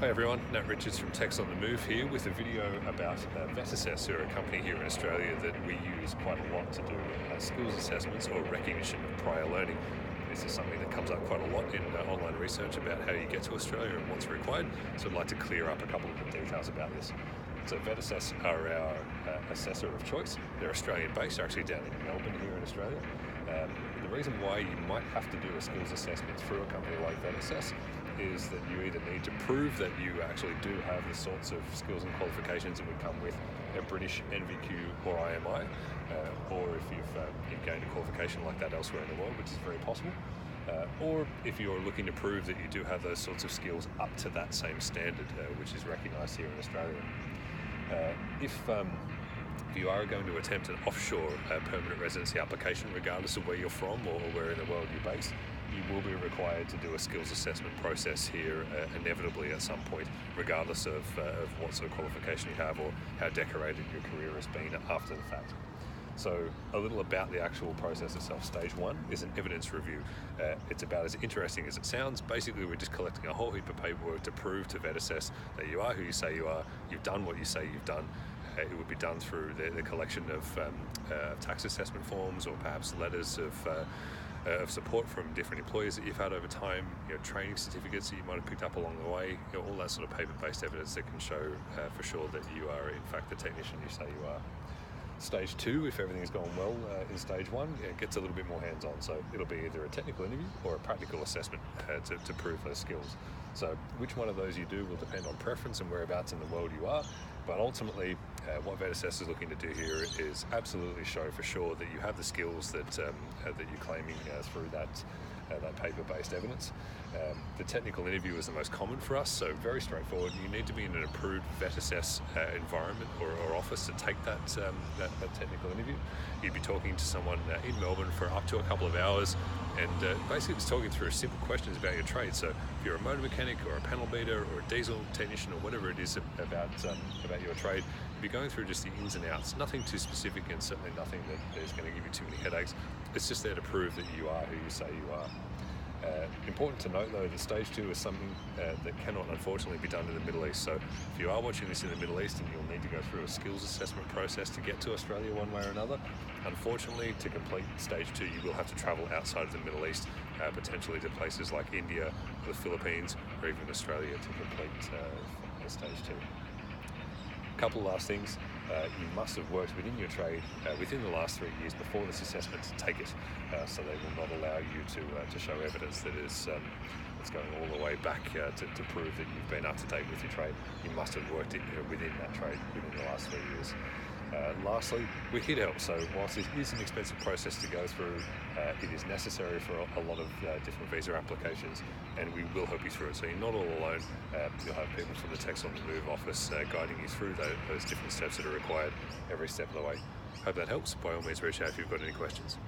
Hi everyone, Nat Richards from Techs on the Move here with a video about VetAssess, who are a company here in Australia that we use quite a lot to do skills assessments or recognition of prior learning. This is something that comes up quite a lot in online research about how you get to Australia and what's required, so I'd like to clear up a couple of the details about this. So VetAssess are our assessor of choice. They're Australian based, they're actually down in Melbourne here in Australia. The reason why you might have to do a skills assessment through a company like VetAssess is that you either need to prove that you actually do have the sorts of skills and qualifications that would come with a British NVQ or IMI, or if you've gained a qualification like that elsewhere in the world, which is very possible, or if you're looking to prove that you do have those sorts of skills up to that same standard, which is recognised here in Australia. If you are going to attempt an offshore permanent residency application, regardless of where you're from or where in the world you're based, you will be required to do a skills assessment process here inevitably at some point, regardless of what sort of qualification you have or how decorated your career has been after the fact. So a little about the actual process itself. Stage one is an evidence review. It's about as interesting as it sounds. Basically, we're just collecting a whole heap of paperwork to prove to VetAssess that you are who you say you are, you've done what you say you've done. It would be done through the collection of tax assessment forms, or perhaps letters of support from different employers that you've had over time, training certificates that you might have picked up along the way, all that sort of paper-based evidence that can show for sure that you are in fact the technician you say you are. Stage two, if everything's gone well in stage one, it gets a little bit more hands-on. So it'll be either a technical interview or a practical assessment to prove those skills. So which one of those you do will depend on preference and whereabouts in the world you are. But ultimately, what VetAssess is looking to do here is absolutely show for sure that you have the skills that you're claiming through that paper-based evidence. The technical interview is the most common for us, so very straightforward. You need to be in an approved VetAssess environment or office to take that technical interview. You'd be talking to someone in Melbourne for up to a couple of hours, and basically just talking through simple questions about your trade. So if you're a motor mechanic or a panel beater or a diesel technician or whatever it is about your trade, you'd be going through just the ins and outs. Nothing too specific, and certainly nothing that is going to give you too many headaches. It's just there to prove that you are who you say you are. Important to note though that stage two is something that cannot unfortunately be done in the Middle East. So if you are watching this in the Middle East and you'll need to go through a skills assessment process to get to Australia one way or another, unfortunately to complete stage two you will have to travel outside of the Middle East, potentially to places like India, the Philippines, or even Australia to complete stage two. A couple of last things. You must have worked within your trade within the last 3 years before this assessment to take it, so they will not allow you to show evidence that is that's going all the way back to prove that you've been up to date with your trade. You must have worked within that trade within the last 3 years. Lastly, we're here to help. So whilst it is an expensive process to go through, it is necessary for a lot of different visa applications, and we will help you through it. So you're not all alone. You'll have people from the Techs on the Move office guiding you through those different steps that are required every step of the way. Hope that helps. By all means, reach out if you've got any questions.